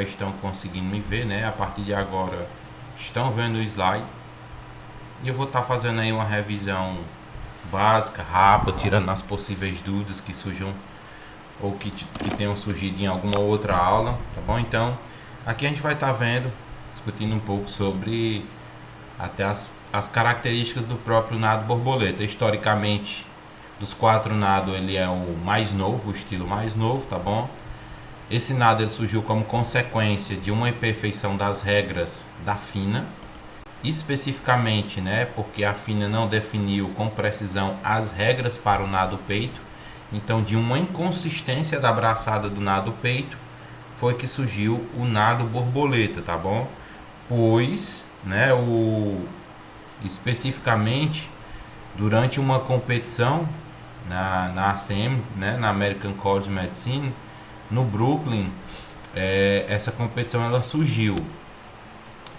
estão conseguindo me ver, né? A partir de agora estão vendo o slide. E eu vou estar fazendo aí uma revisão básica, rápida, tirando as possíveis dúvidas que surjam ou que tenham surgido em alguma outra aula, tá bom? Então, aqui a gente vai estar vendo, discutindo um pouco sobre até as características do próprio nado borboleta. Historicamente, dos 4 nados, ele é o mais novo, o estilo mais novo, tá bom? Esse nado ele surgiu como consequência de uma imperfeição das regras da FINA, especificamente, né, porque a FINA não definiu com precisão as regras para o nado peito. Então, de uma inconsistência da braçada do nado peito, foi que surgiu o nado borboleta, tá bom? Pois, né, especificamente durante uma competição na ACM, né, na American College of Medicine, no Brooklyn, essa competição ela surgiu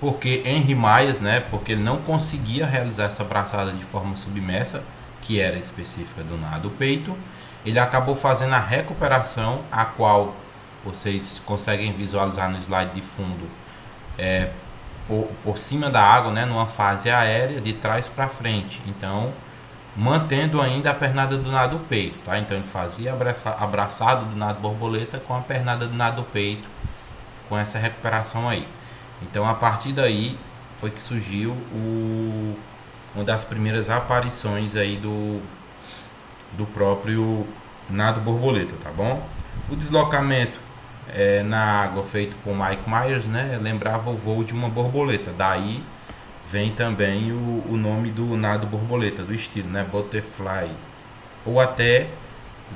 porque Henry Myers, né, porque ele não conseguia realizar essa braçada de forma submersa, que era específica do nado peito, ele acabou fazendo a recuperação, a qual vocês conseguem visualizar no slide de fundo, por cima da água, né, numa fase aérea de trás para frente. Então, mantendo ainda a pernada do nado peito, tá? Então ele fazia a braçada do nado borboleta com a pernada do nado peito, com essa recuperação aí. Então, a partir daí foi que surgiu uma das primeiras aparições aí do próprio nado borboleta, tá bom? O deslocamento na água feito por Mike Myers, né, lembrava o voo de uma borboleta. Daí vem também o nome do nado borboleta, do estilo, né, butterfly, ou até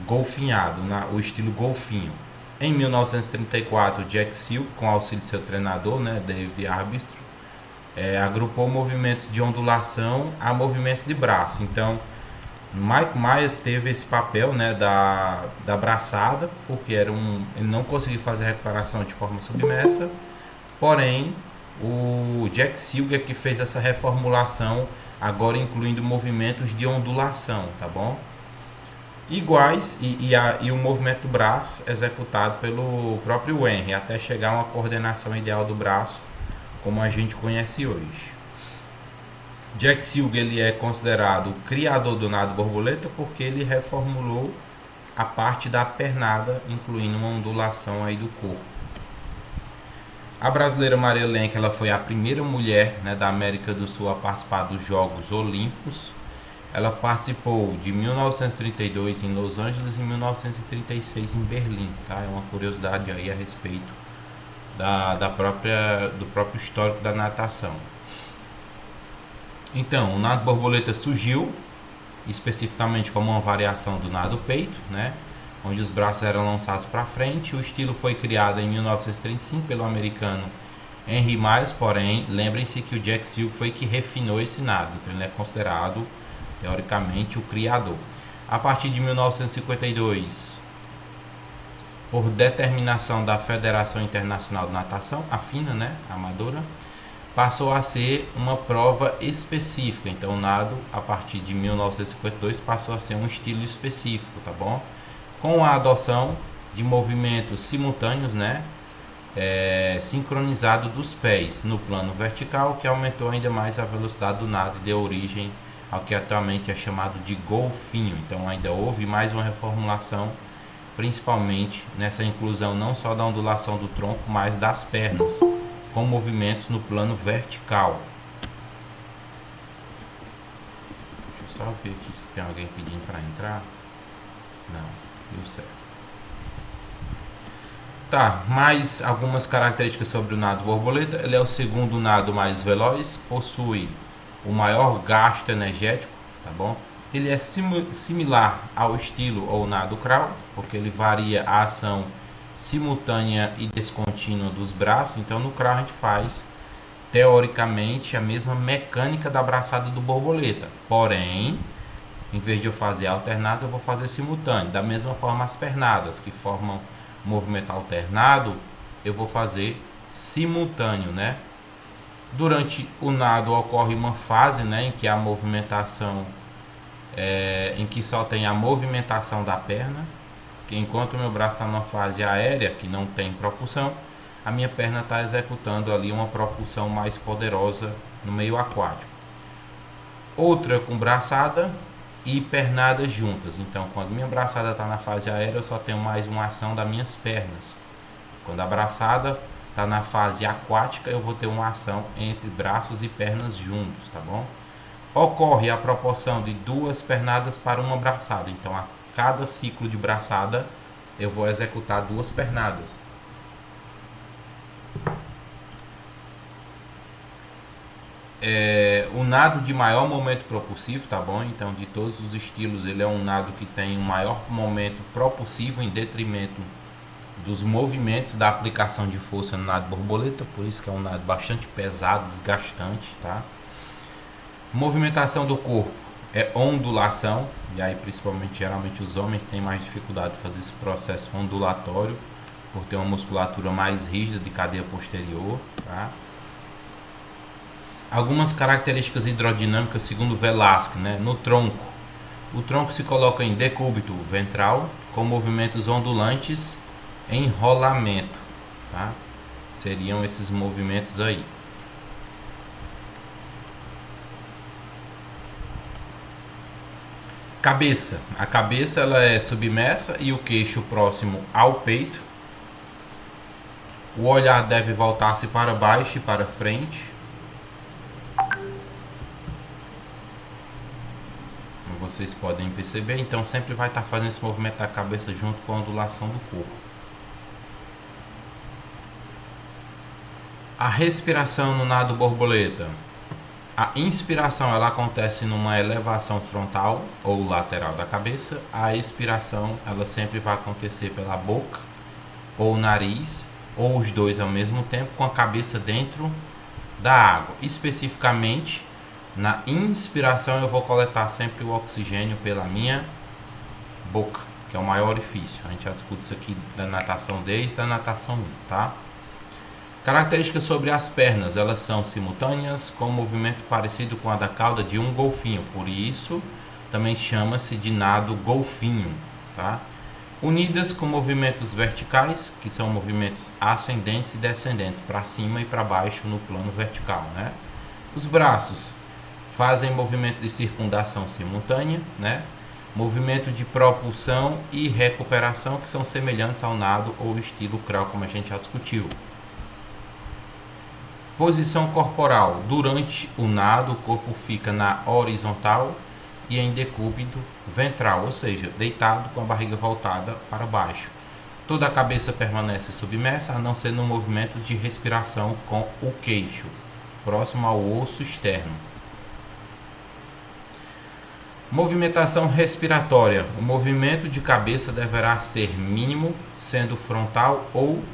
golfinhado, o estilo golfinho. Em 1934, Jack Silk, com auxílio de seu treinador, né, David Arbistro, agrupou movimentos de ondulação a movimentos de braço. Então, Mike Myers teve esse papel, né, da braçada, porque ele não conseguiu fazer a recuperação de forma submersa, porém o Jack Silger que fez essa reformulação, agora incluindo movimentos de ondulação, tá bom? Iguais e o movimento do braço executado pelo próprio Henry, até chegar a uma coordenação ideal do braço, como a gente conhece hoje. Jack Silger ele é considerado o criador do nado borboleta porque ele reformulou a parte da pernada, incluindo uma ondulação aí do corpo. A brasileira Maria Lenk, ela foi a primeira mulher, né, da América do Sul a participar dos Jogos Olímpicos. Ela participou de 1932 em Los Angeles e 1936 em Berlim, tá? É uma curiosidade aí a respeito do próprio histórico da natação. Então, o nado borboleta surgiu especificamente como uma variação do nado peito, né, onde os braços eram lançados para frente. O estilo foi criado em 1935 pelo americano Henry Myers, porém, lembrem-se que o Jack Silk foi que refinou esse nado, então ele é considerado, teoricamente, o criador. A partir de 1952, por determinação da Federação Internacional de Natação, a FINA, né, amadora, passou a ser uma prova específica. Então, o nado, a partir de 1952, passou a ser um estilo específico, tá bom? Com a adoção de movimentos simultâneos, né, sincronizado dos pés no plano vertical, que aumentou ainda mais a velocidade do nado e deu origem ao que atualmente é chamado de golfinho. Então, ainda houve mais uma reformulação, principalmente nessa inclusão não só da ondulação do tronco, mas das pernas, com movimentos no plano vertical. Deixa eu só ver aqui se tem alguém pedindo para entrar. Não, deu certo. Tá, mais algumas características sobre o nado borboleta. Ele é o segundo nado mais veloz, possui o maior gasto energético, tá bom? Ele é similar ao estilo ou nado crawl, porque ele varia a ação simultânea e descontínua dos braços. Então, no crawl a gente faz teoricamente a mesma mecânica da braçada do borboleta, porém, em vez de eu fazer alternado, eu vou fazer simultâneo. Da mesma forma, as pernadas que formam movimento alternado, eu vou fazer simultâneo, né? Durante o nado ocorre uma fase, né, em que a movimentação em que só tem a movimentação da perna, que enquanto o meu braço está numa fase aérea que não tem propulsão, a minha perna está executando ali uma propulsão mais poderosa no meio aquático. Outra com braçada e pernadas juntas. Então, quando minha braçada está na fase aérea, eu só tenho mais uma ação das minhas pernas. Quando a braçada está na fase aquática, eu vou ter uma ação entre braços e pernas juntos, tá bom? Ocorre a proporção de 2 pernadas para uma braçada. Então, a cada ciclo de braçada, eu vou executar 2 pernadas. O nado de maior momento propulsivo, tá bom? Então, de todos os estilos, ele é um nado que tem um maior momento propulsivo em detrimento dos movimentos da aplicação de força no nado borboleta, por isso que é um nado bastante pesado, desgastante, tá? Movimentação do corpo é ondulação, e aí principalmente geralmente os homens têm mais dificuldade de fazer esse processo ondulatório, por ter uma musculatura mais rígida de cadeia posterior, tá? Algumas características hidrodinâmicas segundo Velasquez, né? No tronco, o tronco se coloca em decúbito ventral com movimentos ondulantes em rolamento, tá? Seriam esses movimentos aí. Cabeça, a cabeça ela é submersa e o queixo próximo ao peito. O olhar deve voltar-se para baixo e para frente. Como vocês podem perceber, então sempre vai estar fazendo esse movimento da cabeça junto com a ondulação do corpo. A respiração no nado borboleta. A inspiração ela acontece numa elevação frontal ou lateral da cabeça. A expiração ela sempre vai acontecer pela boca ou nariz, ou os dois ao mesmo tempo, com a cabeça dentro da água. Especificamente, na inspiração eu vou coletar sempre o oxigênio pela minha boca, que é o maior orifício. A gente já discute isso aqui da natação desde a natação 1, tá? Características sobre as pernas, elas são simultâneas, com um movimento parecido com a da cauda de um golfinho, por isso também chama-se de nado golfinho, tá? Unidas com movimentos verticais, que são movimentos ascendentes e descendentes, para cima e para baixo no plano vertical, né? Os braços fazem movimentos de circundação simultânea, né? Movimento de propulsão e recuperação, que são semelhantes ao nado ou estilo crawl, como a gente já discutiu. Posição corporal. Durante o nado, o corpo fica na horizontal e em decúbito ventral, ou seja, deitado com a barriga voltada para baixo. Toda a cabeça permanece submersa, a não ser no movimento de respiração com o queixo, próximo ao osso externo. Movimentação respiratória. O movimento de cabeça deverá ser mínimo, sendo frontal ou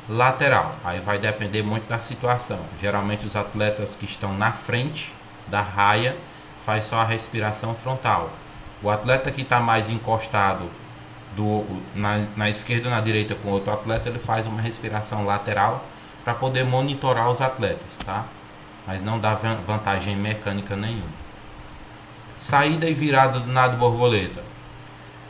lateral. Aí vai depender muito da situação. Geralmente os atletas que estão na frente da raia faz só a respiração frontal. O atleta que está mais encostado na esquerda ou na direita com outro atleta, ele faz uma respiração lateral para poder monitorar os atletas, tá? Mas não dá vantagem mecânica nenhuma. Saída e virada do nado borboleta.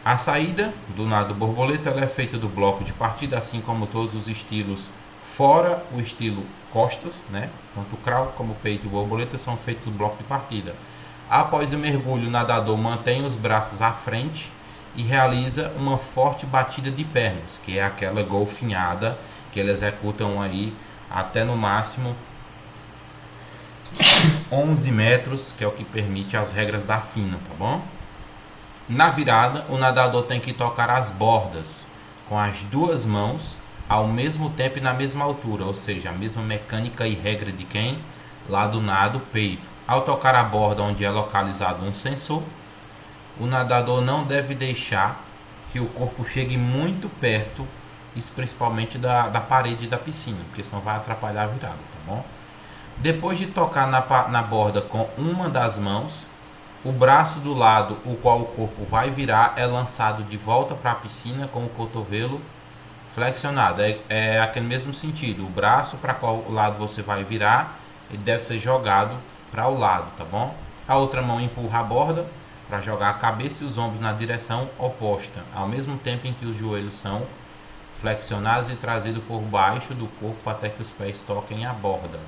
A saída do nado borboleta ela é feita do bloco de partida, assim como todos os estilos, fora o estilo costas, né? Tanto o crawl como o peito e borboleta são feitos do bloco de partida. Após o mergulho, o nadador mantém os braços à frente e realiza uma forte batida de pernas, que é aquela golfinhada que eles executam aí até no máximo 11 metros, que é o que permite as regras da FINA, tá bom? Na virada, o nadador tem que tocar as bordas com as duas mãos ao mesmo tempo e na mesma altura, ou seja, a mesma mecânica e regra de quem? Lá do nado peito. Ao tocar a borda onde é localizado um sensor, o nadador não deve deixar que o corpo chegue muito perto, isso principalmente da parede da piscina, porque senão vai atrapalhar a virada, tá bom? Depois de tocar na borda com uma das mãos, o braço do lado o qual o corpo vai virar é lançado de volta para a piscina com o cotovelo flexionado. É aquele mesmo sentido. O braço para qual lado você vai virar, ele deve ser jogado para o lado, tá bom? A outra mão empurra a borda para jogar a cabeça e os ombros na direção oposta, ao mesmo tempo em que os joelhos são flexionados e trazido por baixo do corpo até que os pés toquem a borda.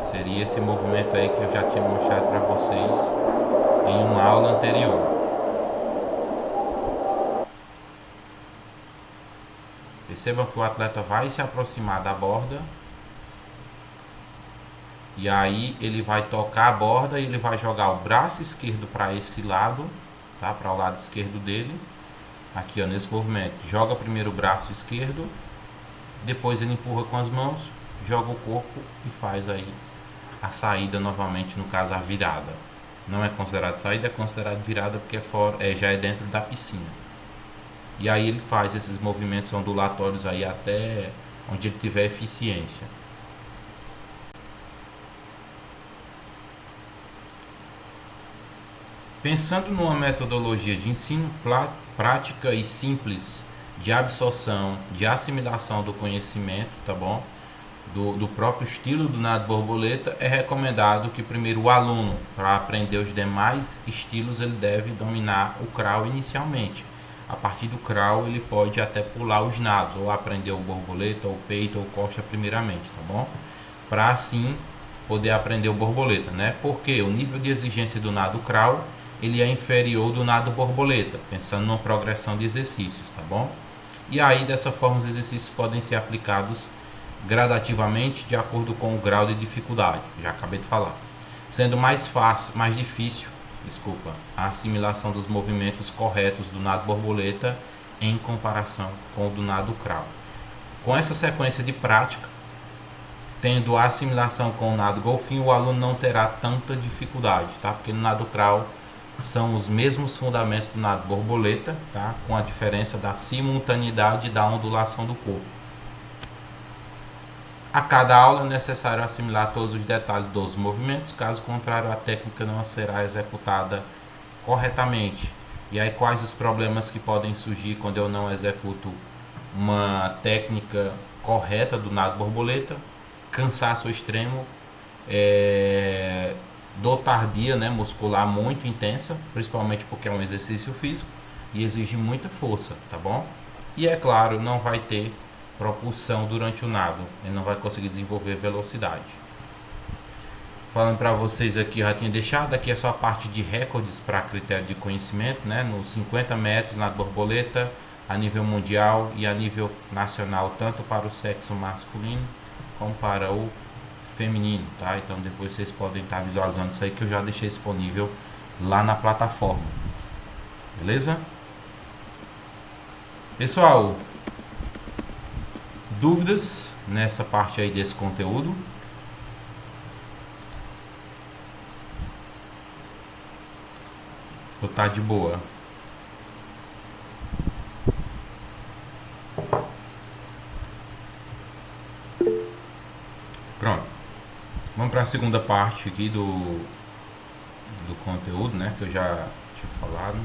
Seria esse movimento aí que eu já tinha mostrado para vocês em uma aula anterior. Percebam que o atleta vai se aproximar da borda e aí ele vai tocar a borda e ele vai jogar o braço esquerdo para esse lado, tá? Para o lado esquerdo dele. Aqui, ó, nesse movimento, joga primeiro o braço esquerdo, depois ele empurra com as mãos, joga o corpo e faz aí a saída novamente, no caso a virada. Não é considerado saída, é considerado virada porque já é dentro da piscina. E aí ele faz esses movimentos ondulatórios aí até onde ele tiver eficiência. Pensando numa metodologia de ensino prática e simples de absorção, de assimilação do conhecimento, tá bom? Do próprio estilo do nado borboleta, é recomendado que primeiro o aluno, para aprender os demais estilos, ele deve dominar o crawl inicialmente. A partir do crawl ele pode até pular os nados, ou aprender o borboleta, ou peito, ou costa primeiramente, tá bom? Para assim poder aprender o borboleta, né? Porque o nível de exigência do nado crawl, ele é inferior do nado borboleta, pensando numa progressão de exercícios, tá bom? E aí dessa forma os exercícios podem ser aplicados gradativamente de acordo com o grau de dificuldade, já acabei de falar. Sendo mais difícil, a assimilação dos movimentos corretos do nado borboleta em comparação com o do nado crawl. Com essa sequência de prática, tendo a assimilação com o nado golfinho, o aluno não terá tanta dificuldade, tá? Porque no nado crawl são os mesmos fundamentos do nado borboleta, tá? Com a diferença da simultaneidade da ondulação do corpo. A cada aula é necessário assimilar todos os detalhes dos movimentos, caso contrário a técnica não será executada corretamente. E aí quais os problemas que podem surgir quando eu não executo uma técnica correta do nado borboleta? Cansaço extremo, dor tardia, né, muscular muito intensa, principalmente porque é um exercício físico e exige muita força, tá bom? E é claro, não vai ter propulsão durante o nado, ele não vai conseguir desenvolver velocidade. Falando para vocês aqui, eu já tinha deixado, aqui é só a parte de recordes para critério de conhecimento, né? Nos 50 metros nado borboleta, a nível mundial e a nível nacional, tanto para o sexo masculino como para o feminino, tá? Então depois vocês podem estar visualizando isso aí que eu já deixei disponível lá na plataforma. Beleza? Pessoal, dúvidas nessa parte aí desse conteúdo? Ou tá de boa? Pronto. Vamos para a segunda parte aqui do conteúdo, né? Que eu já tinha falado.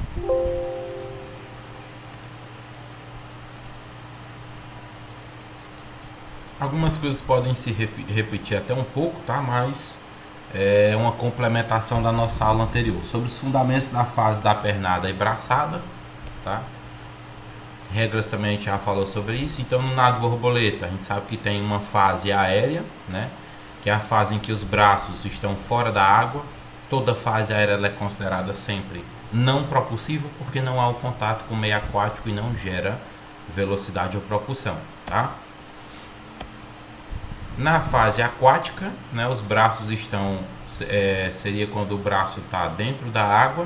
Algumas coisas podem se repetir até um pouco, tá? Mas é uma complementação da nossa aula anterior sobre os fundamentos da fase da pernada e braçada, tá? Regras também a gente já falou sobre isso. Então no nado borboleta a gente sabe que tem uma fase aérea, né? Que é a fase em que os braços estão fora da água. Toda fase aérea ela é considerada sempre não propulsiva porque não há o contato com o meio aquático e não gera velocidade ou propulsão, tá? Na fase aquática, né, os braços estão, seria quando o braço está dentro da água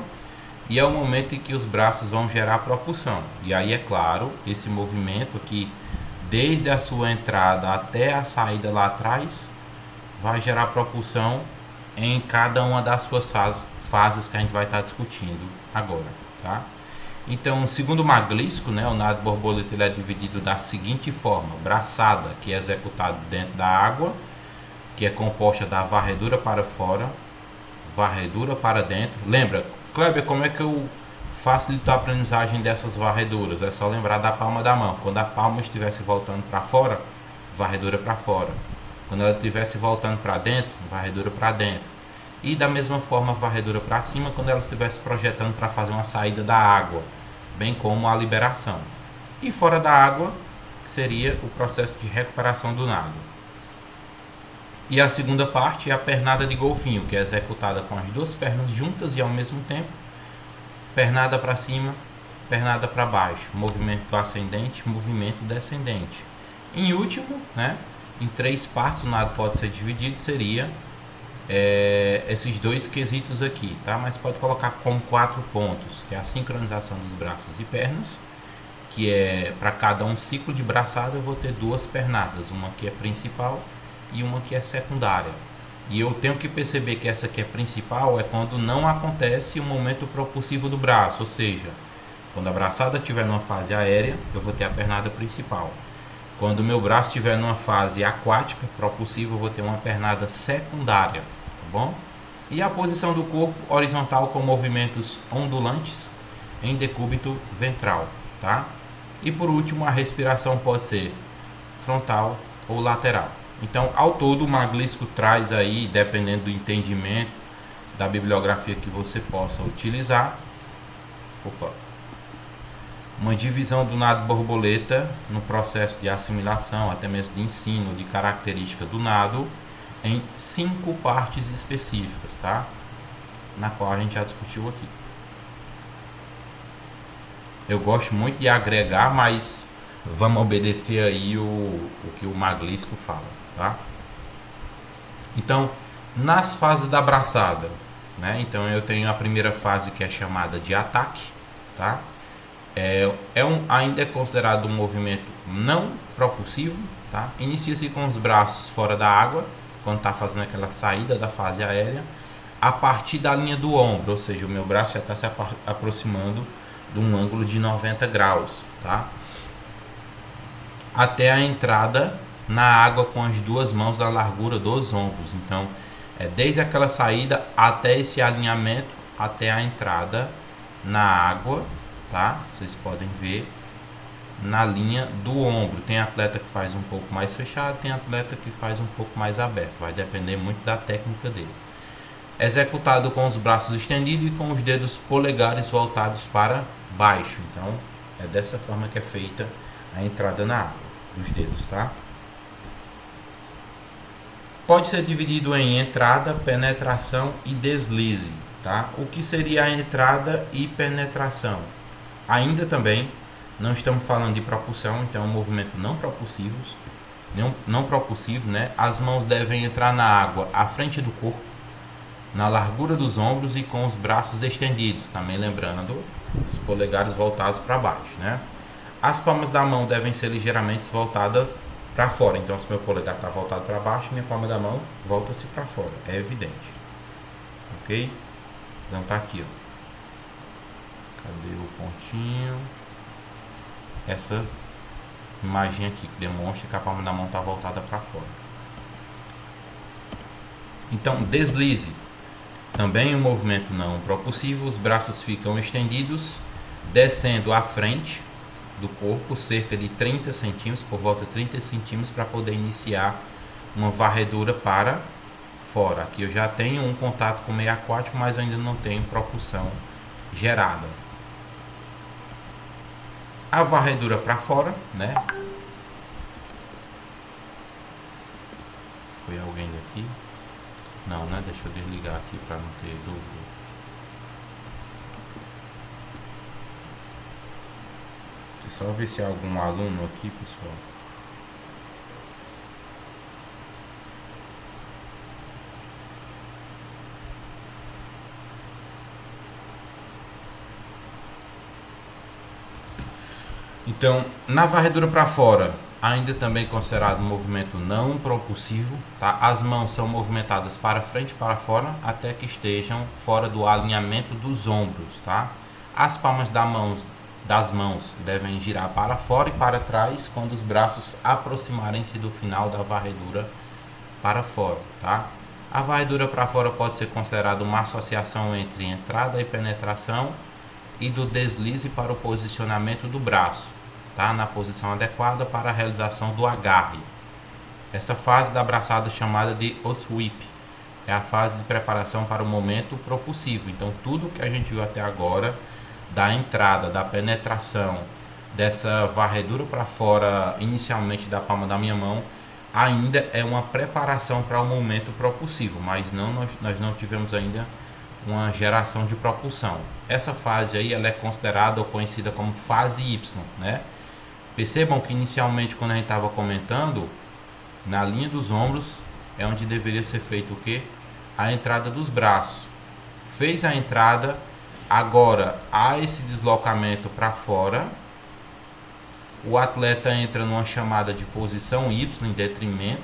e é o momento em que os braços vão gerar propulsão. E aí, é claro, esse movimento aqui, desde a sua entrada até a saída lá atrás, vai gerar propulsão em cada uma das suas fases que a gente vai estar discutindo agora, tá? Então, segundo Maglisco, né, o nado borboleta ele é dividido da seguinte forma: braçada, que é executado dentro da água, que é composta da varredura para fora, varredura para dentro. Lembra, Kleber, como é que eu facilito a aprendizagem dessas varreduras? É só lembrar da palma da mão. Quando a palma estivesse voltando para fora, varredura para fora. Quando ela estivesse voltando para dentro, varredura para dentro. E da mesma forma, varredura para cima quando ela estivesse projetando para fazer uma saída da água, bem como a liberação. E fora da água, que seria o processo de recuperação do nado. E a segunda parte é a pernada de golfinho, que é executada com as duas pernas juntas e ao mesmo tempo, pernada para cima, pernada para baixo, movimento ascendente, movimento descendente. Em último, né, em 3 partes o nado pode ser dividido, seria esses 2 quesitos aqui, tá? Mas pode colocar com 4 pontos, que é a sincronização dos braços e pernas, que é para cada um ciclo de braçada eu vou ter 2 pernadas, uma que é principal e uma que é secundária. E eu tenho que perceber que essa que é principal é quando não acontece o momento propulsivo do braço, ou seja, quando a braçada estiver numa fase aérea, eu vou ter a pernada principal. Quando o meu braço estiver numa fase aquática, propulsiva, eu vou ter uma pernada secundária, tá bom? E a posição do corpo horizontal com movimentos ondulantes em decúbito ventral, tá? E por último, a respiração pode ser frontal ou lateral. Então, ao todo, o Maglisco traz aí, dependendo do entendimento da bibliografia que você possa utilizar, uma divisão do nado borboleta no processo de assimilação, até mesmo de ensino, de característica do nado, em 5 partes específicas, tá? Na qual a gente já discutiu aqui. Eu gosto muito de agregar, mas vamos obedecer aí o que o Maglisco fala, tá? Então, nas fases da braçada, né? Então eu tenho a primeira fase que é chamada de ataque, tá? Ainda é considerado um movimento não propulsivo, tá? Inicia-se com os braços fora da água, quando está fazendo aquela saída da fase aérea, a partir da linha do ombro, ou seja, o meu braço já está se aproximando de um ângulo de 90 graus, tá? Até a entrada na água com as 2 mãos da largura dos ombros. Então, desde aquela saída até esse alinhamento, até a entrada na água, tá? Vocês podem ver na linha do ombro. Tem atleta que faz um pouco mais fechado, tem atleta que faz um pouco mais aberto. Vai depender muito da técnica dele. Executado com os braços estendidos e com os dedos polegares voltados para baixo. Então, é dessa forma que é feita a entrada na água dos dedos, tá? Pode ser dividido em entrada, penetração e deslize, tá? O que seria a entrada e penetração? Ainda também não estamos falando de propulsão, então é um movimento não propulsivo, né? As mãos devem entrar na água à frente do corpo, na largura dos ombros e com os braços estendidos, também lembrando os polegares voltados para baixo, né? As palmas da mão devem ser ligeiramente voltadas para fora, então se meu polegar está voltado para baixo, minha palma da mão volta-se para fora, é evidente, ok? Então tá aqui, ó. Cadê o pontinho? Essa imagem aqui que demonstra que a palma da mão está voltada para fora. Então, deslize. Também um movimento não propulsivo, os braços ficam estendidos, descendo à frente do corpo, cerca de 30 centímetros, por volta de 30 centímetros, para poder iniciar uma varredura para fora. Aqui eu já tenho um contato com o meio aquático, mas ainda não tenho propulsão gerada. A varredura para fora, né? Foi alguém daqui? Não, né? Deixa eu desligar aqui para não ter dúvida. Deixa eu só ver se há algum aluno aqui, pessoal. Então, na varredura para fora, ainda também considerado um movimento não propulsivo, tá? As mãos são movimentadas para frente e para fora até que estejam fora do alinhamento dos ombros, tá? As palmas das mãos devem girar para fora e para trás quando os braços aproximarem-se do final da varredura para fora, tá? A varredura para fora pode ser considerada uma associação entre entrada e penetração e do deslize para o posicionamento do braço, tá? Na posição adequada para a realização do agarre. Essa fase da braçada é chamada de outsweep, é a fase de preparação para o momento propulsivo. Então tudo que a gente viu até agora, da entrada, da penetração, dessa varredura para fora inicialmente da palma da minha mão ainda é uma preparação para o momento propulsivo, mas nós não tivemos ainda uma geração de propulsão. Essa fase aí ela é considerada ou conhecida como fase Y, né? Percebam que inicialmente quando a gente estava comentando, na linha dos ombros é onde deveria ser feito o que? A entrada dos braços. Fez a entrada, agora há esse deslocamento para fora. O atleta entra numa chamada de posição Y em detrimento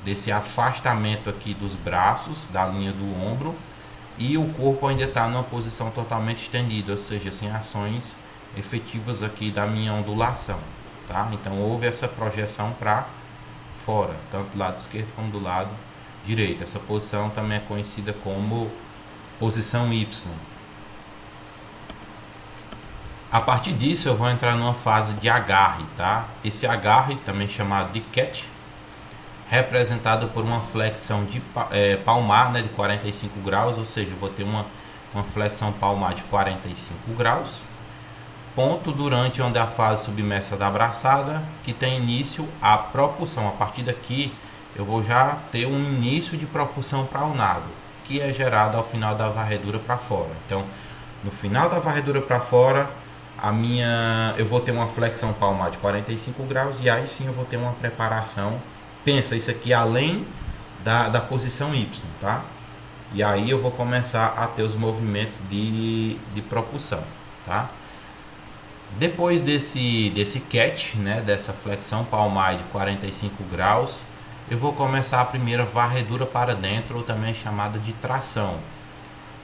desse afastamento aqui dos braços, da linha do ombro, e o corpo ainda está numa posição totalmente estendida, ou seja, sem ações efetivas aqui da minha ondulação, tá? Então houve essa projeção para fora, tanto do lado esquerdo como do lado direito. Essa posição também é conhecida como posição Y. A partir disso eu vou entrar numa fase de agarre, tá? Esse agarre, também chamado de catch, representado por uma flexão de palmar, né, de 45 graus, ou seja, eu vou ter uma flexão palmar de 45 graus. Ponto durante onde a fase submersa da abraçada, que tem início a propulsão. A partir daqui eu vou já ter um início de propulsão para o nado, que é gerado ao final da varredura para fora. Então, no final da varredura para fora, eu vou ter uma flexão palmar de 45 graus e aí sim eu vou ter uma preparação. Pensa isso aqui além da posição Y, tá? E aí eu vou começar a ter os movimentos de propulsão, tá? Depois desse catch, né, dessa flexão palmar de 45 graus, eu vou começar a primeira varredura para dentro, ou também chamada de tração.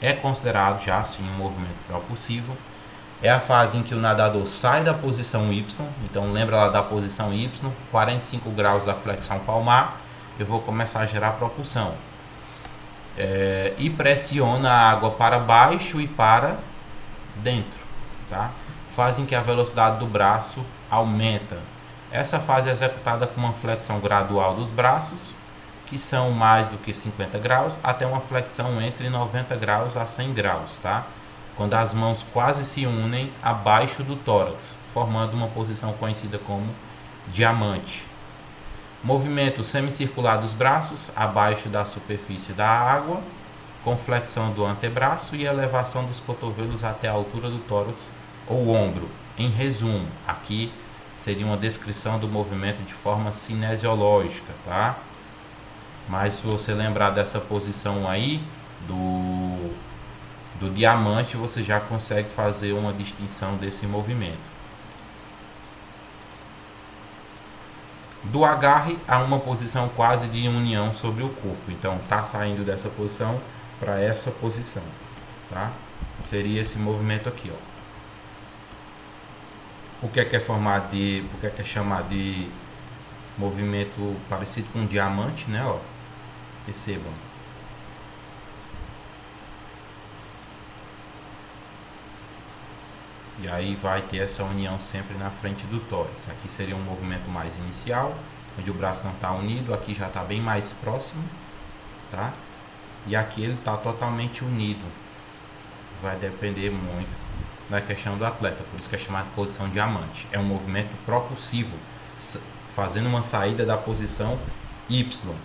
É considerado já assim um movimento propulsivo. É a fase em que o nadador sai da posição Y, então lembra lá da posição Y, 45 graus da flexão palmar, eu vou começar a gerar propulsão. E pressiona a água para baixo e para dentro, tá? Fase em que a velocidade do braço aumenta. Essa fase é executada com uma flexão gradual dos braços, que são mais do que 50 graus, até uma flexão entre 90 graus a 100 graus, tá? Quando as mãos quase se unem abaixo do tórax, formando uma posição conhecida como diamante. Movimento semicircular dos braços abaixo da superfície da água, com flexão do antebraço e elevação dos cotovelos até a altura do tórax ou ombro. Em resumo, aqui seria uma descrição do movimento de forma cinesiológica, tá? Mas se você lembrar dessa posição aí do diamante, você já consegue fazer uma distinção desse movimento. Do agarre a uma posição quase de união sobre o corpo. Então, tá saindo dessa posição para essa posição, tá? Seria esse movimento aqui, ó. O que é chamado de movimento parecido com um diamante, né, ó? Percebam. E aí vai ter essa união sempre na frente do tórax. Aqui seria um movimento mais inicial, onde o braço não está unido, aqui já está bem mais próximo, tá? E aqui ele está totalmente unido. Vai depender muito da questão do atleta, por isso que é chamado de posição diamante. É um movimento propulsivo, fazendo uma saída da posição Y.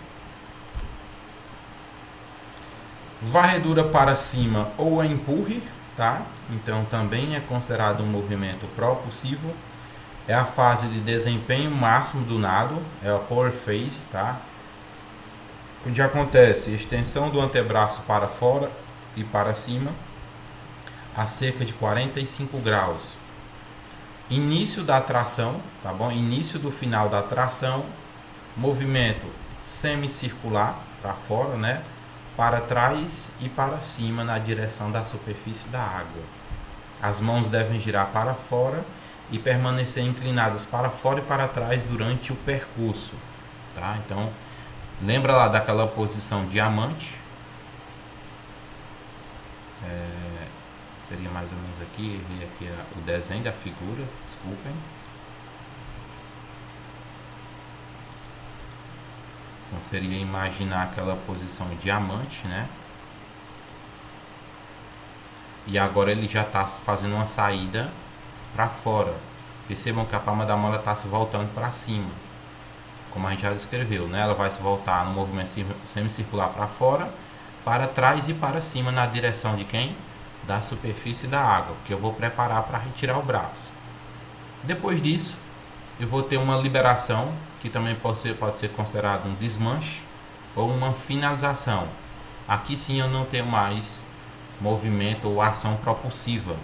Varredura para cima ou empurre, tá? Então também é considerado um movimento propulsivo. É a fase de desempenho máximo do nado, é a power phase, tá? Onde acontece extensão do antebraço para fora e para cima a cerca de 45 graus. Início da tração, tá bom? Início do final da tração, movimento semicircular para fora, né? Para trás e para cima na direção da superfície da água. As mãos devem girar para fora e permanecer inclinadas para fora e para trás durante o percurso, tá? Então, lembra lá daquela posição diamante? Seria mais ou menos aqui, errei aqui o desenho da figura, desculpem. Então seria imaginar aquela posição diamante, né? E agora ele já está fazendo uma saída para fora. Percebam que a palma da mão está se voltando para cima, como a gente já descreveu, né? Ela vai se voltar no movimento semicircular para fora, para trás e para cima, na direção de quem? Da superfície da água, que eu vou preparar para retirar o braço. Depois disso, eu vou ter uma liberação, que também pode ser considerado um desmanche ou uma finalização. Aqui sim eu não tenho mais movimento ou ação propulsiva.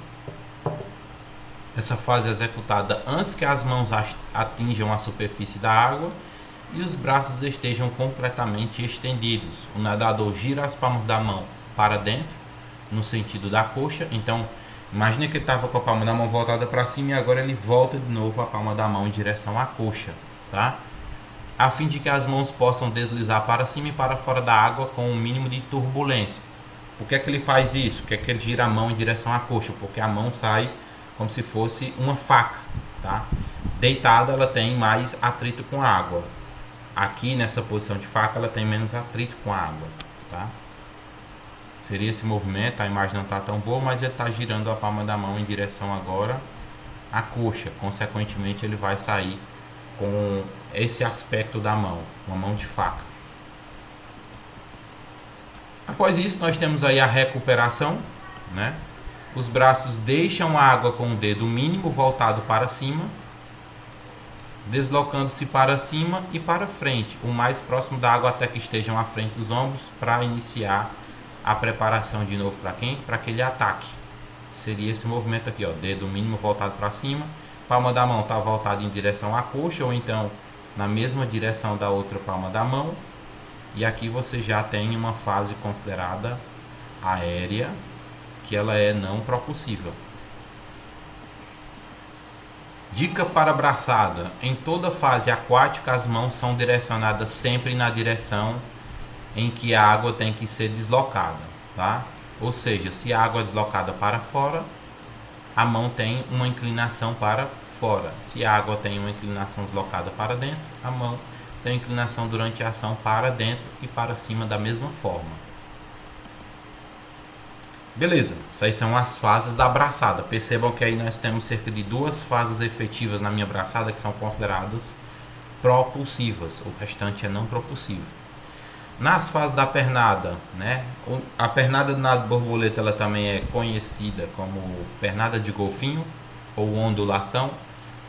Essa fase é executada antes que as mãos atinjam a superfície da água e os braços estejam completamente estendidos. O nadador gira as palmas da mão para dentro, no sentido da coxa. Então, imagine que ele estava com a palma da mão voltada para cima e agora ele volta de novo a palma da mão em direção à coxa, tá? A fim de que as mãos possam deslizar para cima e para fora da água com um mínimo de turbulência. Por que é que ele faz isso? Por que é que ele gira a mão em direção à coxa? Porque a mão sai como se fosse uma faca, tá? Deitada ela tem mais atrito com a água. Aqui nessa posição de faca ela tem menos atrito com a água, tá? Seria esse movimento, a imagem não está tão boa, mas ele está girando a palma da mão em direção agora à coxa. Consequentemente ele vai sair com esse aspecto da mão, uma mão de faca. Após isso nós temos aí a recuperação, né? Os braços deixam a água com o dedo mínimo voltado para cima, deslocando-se para cima e para frente, o mais próximo da água até que estejam à frente dos ombros, para iniciar a preparação de novo para quem? Para aquele ataque. Seria esse movimento aqui, ó, dedo mínimo voltado para cima, palma da mão está voltada em direção à coxa ou então na mesma direção da outra palma da mão. E aqui você já tem uma fase considerada aérea, que ela é não propulsível. Dica para braçada: em toda fase aquática as mãos são direcionadas sempre na direção em que a água tem que ser deslocada, tá? Ou seja, se a água é deslocada para fora, a mão tem uma inclinação para fora. Se a água tem uma inclinação deslocada para dentro, a mão tem inclinação durante a ação para dentro e para cima da mesma forma. Beleza, isso aí são as fases da braçada. Percebam que aí nós temos cerca de 2 fases efetivas na minha braçada que são consideradas propulsivas. O restante é não propulsivo. Nas fases da pernada, né? A pernada do nado borboleta ela também é conhecida como pernada de golfinho ou ondulação.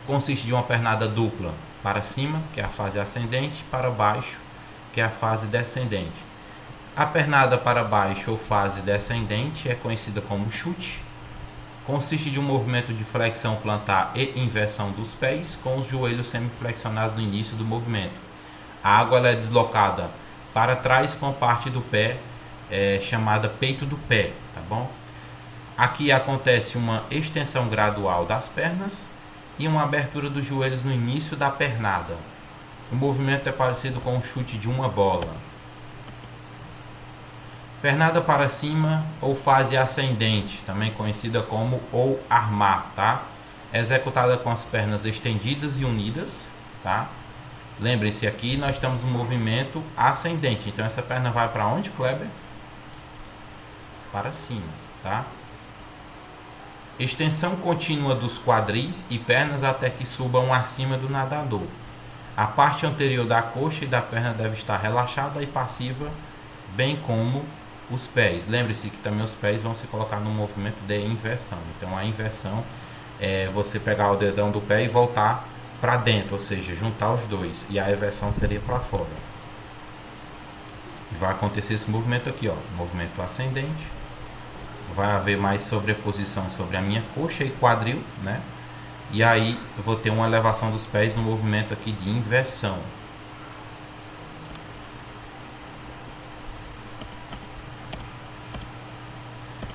Consiste de uma pernada dupla para cima, que é a fase ascendente, para baixo, que é a fase descendente. A pernada para baixo ou fase descendente é conhecida como chute. Consiste de um movimento de flexão plantar e inversão dos pés, com os joelhos semiflexionados no início do movimento. A água ela é deslocada para trás com parte do pé chamada peito do pé, tá bom? Aqui acontece uma extensão gradual das pernas e uma abertura dos joelhos no início da pernada. O movimento é parecido com o chute de uma bola. Pernada para cima ou fase ascendente, também conhecida como ou armar, tá? É executada com as pernas estendidas e unidas, tá? Lembrem-se, aqui nós temos um movimento ascendente, então essa perna vai para onde, Kleber? Para cima, tá? Extensão contínua dos quadris e pernas até que subam acima do nadador. A parte anterior da coxa e da perna deve estar relaxada e passiva, bem como os pés. Lembre-se que também os pés vão se colocar no movimento de inversão. Então a inversão é você pegar o dedão do pé e voltar para dentro, ou seja, juntar os dois. E a inversão seria para fora. Vai acontecer esse movimento aqui, ó, movimento ascendente. Vai haver mais sobreposição sobre a minha coxa e quadril, né? E aí eu vou ter uma elevação dos pés no movimento aqui de inversão.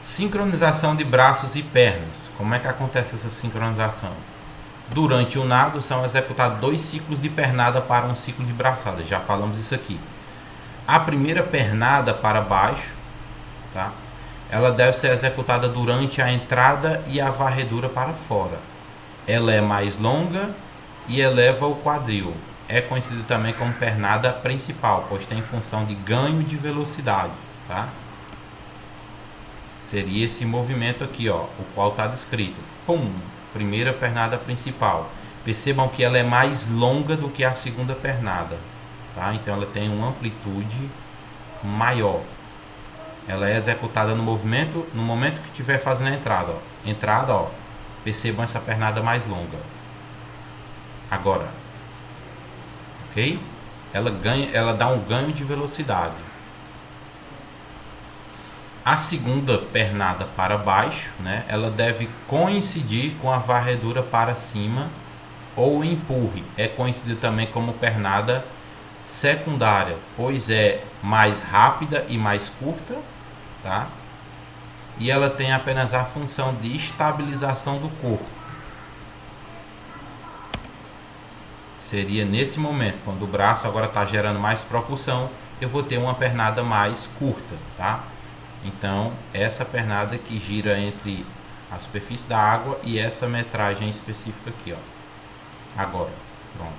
Sincronização de braços e pernas. Como é que acontece essa sincronização? Durante o nado são executados 2 ciclos de pernada para um ciclo de braçada. Já falamos isso aqui. A primeira pernada para baixo, tá? Ela deve ser executada durante a entrada e a varredura para fora. Ela é mais longa e eleva o quadril. É conhecida também como pernada principal, pois tem função de ganho de velocidade, tá? Seria esse movimento aqui, ó, o qual está descrito. Pum, primeira pernada principal. Percebam que ela é mais longa do que a segunda pernada, tá? Então ela tem uma amplitude maior. Ela é executada no movimento, no momento que estiver fazendo a entrada, ó. Entrada, ó. Percebam essa pernada mais longa. Agora, ok? Ela dá um ganho de velocidade. A segunda pernada para baixo, né? Ela deve coincidir com a varredura para cima ou empurre. É conhecida também como pernada secundária, pois é mais rápida e mais curta, tá? E ela tem apenas a função de estabilização do corpo. Seria nesse momento, quando o braço agora está gerando mais propulsão, eu vou ter uma pernada mais curta, tá? Então, essa pernada que gira entre a superfície da água e essa metragem específica aqui, ó. Agora, pronto.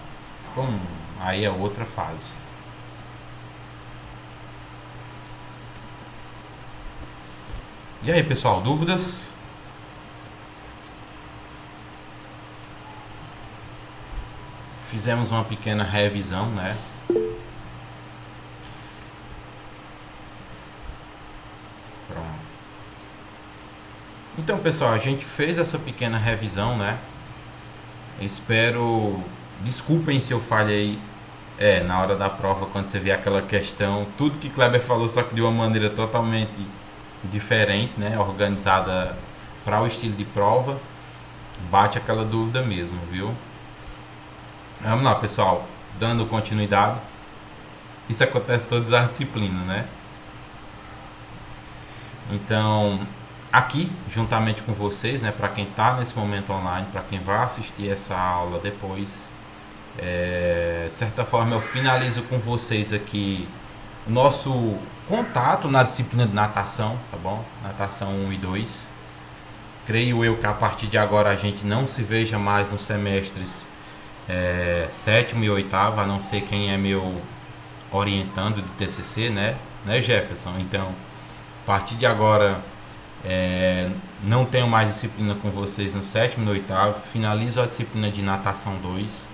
Pum, aí é outra fase. E aí, pessoal, dúvidas? Fizemos uma pequena revisão, né? Pronto. Então, pessoal, a gente fez essa pequena revisão, né? Espero, desculpem se eu falhei na hora da prova, quando você vê aquela questão, tudo que Kleber falou, só que de uma maneira totalmente diferente, né? Organizada para o estilo de prova, bate aquela dúvida mesmo, viu? Vamos lá, pessoal, dando continuidade. Isso acontece todas as disciplinas, né? Então, aqui, juntamente com vocês, né, para quem está nesse momento online, para quem vai assistir essa aula depois, de certa forma eu finalizo com vocês aqui o nosso contato na disciplina de natação, tá bom? Natação 1 e 2. Creio eu que a partir de agora a gente não se veja mais nos semestres sétimo e oitavo, a não ser quem é meu orientando de TCC, né Jefferson? Então, a partir de agora não tenho mais disciplina com vocês no sétimo e no oitavo, finalizo a disciplina de natação 2.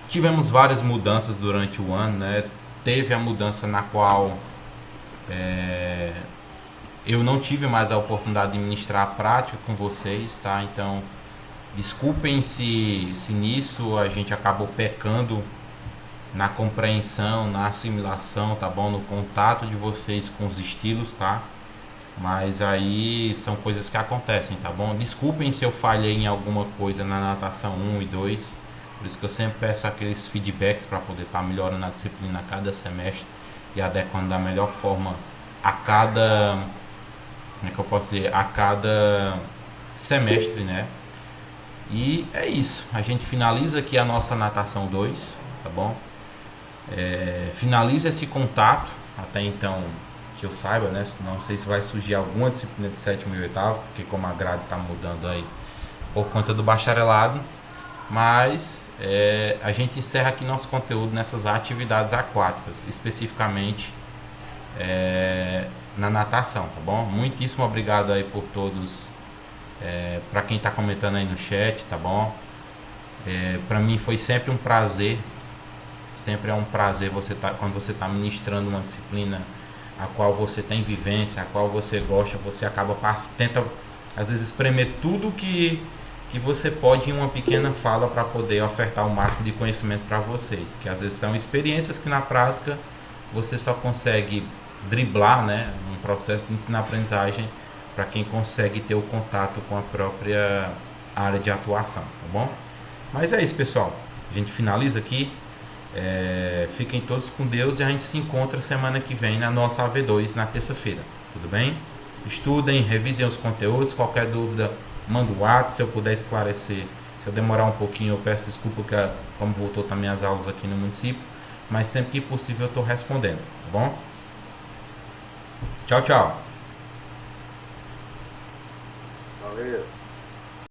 Tivemos várias mudanças durante o ano, né? Teve a mudança na qual eu não tive mais a oportunidade de ministrar a prática com vocês, tá? Então, desculpem se nisso a gente acabou pecando na compreensão, na assimilação, tá bom? No contato de vocês com os estilos, tá? Mas aí são coisas que acontecem, tá bom? Desculpem se eu falhei em alguma coisa na natação 1 e 2. Por isso que eu sempre peço aqueles feedbacks para poder estar melhorando a disciplina a cada semestre e adequando da melhor forma a cada, como é que eu posso dizer, a cada semestre, né? E é isso, a gente finaliza aqui a nossa natação 2, tá bom? Finaliza esse contato, até então que eu saiba, né? Não sei se vai surgir alguma disciplina de sétimo e oitavo, porque como a grade está mudando aí por conta do bacharelado, mas a gente encerra aqui nosso conteúdo nessas atividades aquáticas, especificamente na natação, tá bom? Muitíssimo obrigado aí por todos, para quem está comentando aí no chat, tá bom? Para mim foi sempre um prazer, sempre é um prazer quando você está ministrando uma disciplina a qual você tem vivência, a qual você gosta, você acaba tenta às vezes espremer tudo que você pode em uma pequena fala para poder ofertar o máximo de conhecimento para vocês, que às vezes são experiências que na prática você só consegue driblar, né, um processo de ensino-aprendizagem para quem consegue ter o contato com a própria área de atuação, tá bom? Mas é isso, pessoal, a gente finaliza aqui. Fiquem todos com Deus e a gente se encontra semana que vem na nossa AV2 na terça-feira, tudo bem? Estudem, revisem os conteúdos, qualquer dúvida manda o WhatsApp, se eu puder esclarecer, se eu demorar um pouquinho eu peço desculpa, porque como voltou também as aulas aqui no município, mas sempre que possível eu estou respondendo, tá bom? Tchau, tchau!